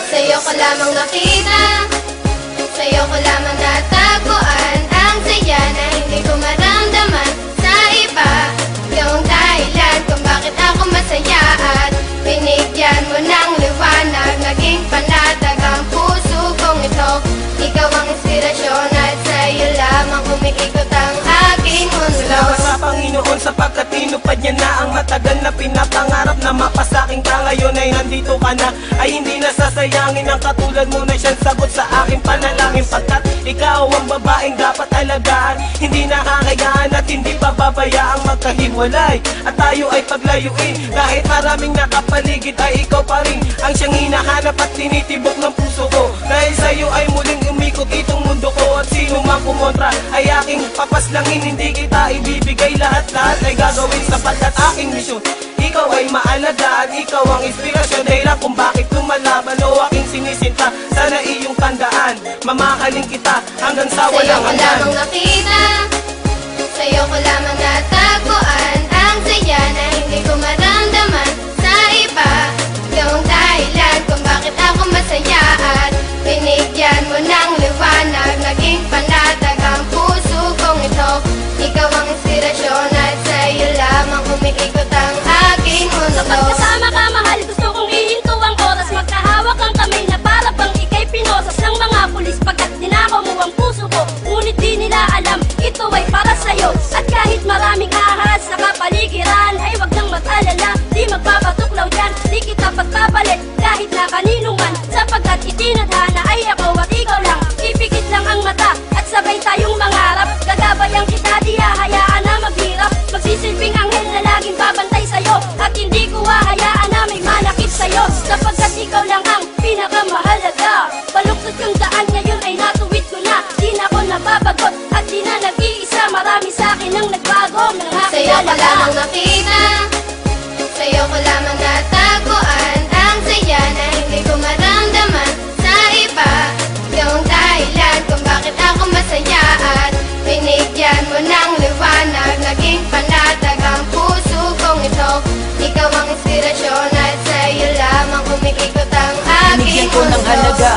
Sa'yo ko lamang nakita, sa'yo ko lamang natagpuan ang saya na hindi ko maramdaman sa iba. Yung dahilan kung bakit ako masaya at binigyan mo ng liwanag, naging panatag ang puso kong ito. Ikaw ang inspirasyon at sa'yo lamang umiikot ang aking mundo. Salamat sa Panginoon sapagkat tinupad niya na ang matagal na pinapangarap na mapasaking ka. Ngayon ay nandito ka na, ay hindi nasasayangin ang katulad mo na siyang sagot sa aking panalangin. Pagkat ikaw ang babaeng dapat alagaan, hindi nakakayaan at hindi pababayaang magkahiwalay at tayo ay paglayuin. Kahit maraming nakapaligid ay ikaw pa rin ang siyang hinahanap at tinitibok ng puso ko. Dahil sa'yo ay muling umikot itong mundo ko, at sino mang kumontra ay aking papaslangin. Hindi kita ibibigay, lahat-lahat ay gagawin sapagkat aking misyon ikaw ay maalagaan. Ikaw ang inspirasyon, dahilan kung bakit lumalaban o aking sinisinta. Sana iyong tandaan, mamahalin kita hanggang sa walang hanggan. Sa'yo ko lamang nakita, sa'yo ko lamang natagpuan ang saya na hindi ko maramdaman sa iba. Yung dahilan kung bakit ako masaya at binigyan mo ng liwanag, naging panatag ang puso kong ito. Ikaw ang inspirasyon at sa'yo lamang umiikot ang aking mundo. Kapag kasama ka mahal, gusto kong ihinto ang oras, magkahawak ang kamay na para bang ika'y pinosas ng mga pulis. Pagkat dinakaw mo ang puso ko, ngunit di nila alam ito ay para sa'yo. At kahit maraming ahas sa kapaligiran ay wag nang mag-alala, di magpapatuklaw dyan, di kita pagpapalit kahit na kanino man. Sapagkat itinadhana ay ako at ikaw lang, ipikit lang ang mata at sabay tayong mangarap. Gagabayan kita, di hahayaan na maghirap, magsisilbing anghel na laging babantay sa'yo. At hindi ko hahayaan na may manakit sa'yo, sapagkat ikaw lang ang pinakamahalaga. Baluktot yung daan ngayon ay natuwid ko na, di na ako nababagot at di na nag-iisa. Marami sa'kin ang nagbago ng Sa'yo ko nakilala ka. lamang nakita, sa'yo ko lamang natagpuan ang saya na hindi ko maramdaman sa iba. Yung dahilan kung bakit ako masaya at binigyan mo ng liwanag, naging panatag ang puso kong ito. Ikaw ang inspirasyon at sa'yo lamang umiikot ang aking Binigyan ko ng mundo. halaga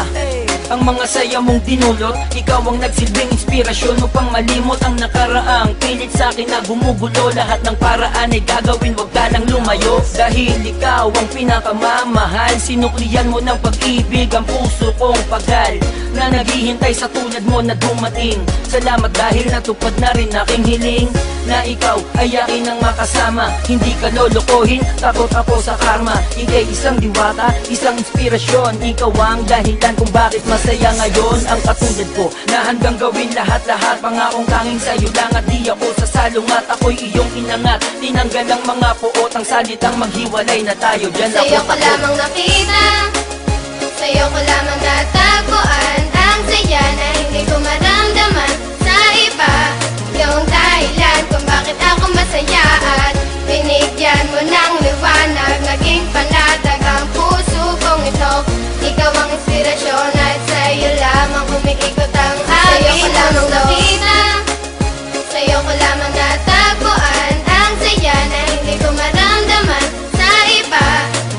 ang mga saya mong dinulot. Ikaw ang nagsilbing inspirasyon upang malimot ang nakaraang pilit sa akin na gumugulo. Lahat ng paraan ay gagawin, wag ka lang lumayo. Dahil ikaw ang pinakamamahal, sinuklian mo ng pag-ibig ang puso kong pagal na naghihintay sa tulad mo na dumating. Salamat dahil natupad na rin aking hiling na ikaw ay akin ang makasama. Hindi ka lolokohin, takot ako sa karma. Ika'y isang diwata, isang inspirasyon. Ikaw ang dahilan kung bakit masaya ngayon ang katulad ko, na handang gawin lahat-lahat. Pangakong tanging sa'yo lang at di ako sasalungat. Ako'y iyong inangat, tinanggal ang mga puot, ang salitang maghiwalay na tayo. Diyan ako Sa'yo ko lamang nakita, sa'yo ko lamang natagpuan ang saya na hindi ko maramdaman sa iba. Yung dahilan kung bakit ako masaya at binigyan mo ng liwanag, naging panatag ang puso kong ito. Ikaw ang inspirasyon at sa'yo lamang umiikot ang aking mundo. Sa'yo ko lamang nakita, sa'yo ko lamang natagpuan ang saya na hindi ko maramdaman sa iba.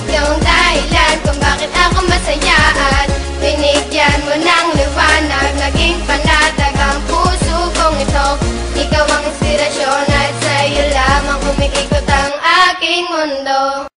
Yung dahilan kung bakit ako masaya at binigyan mo ng liwanag, naging panatag ang puso kong ito. Ikaw ang inspirasyon at sa'yo lamang umiikot ang aking mundo.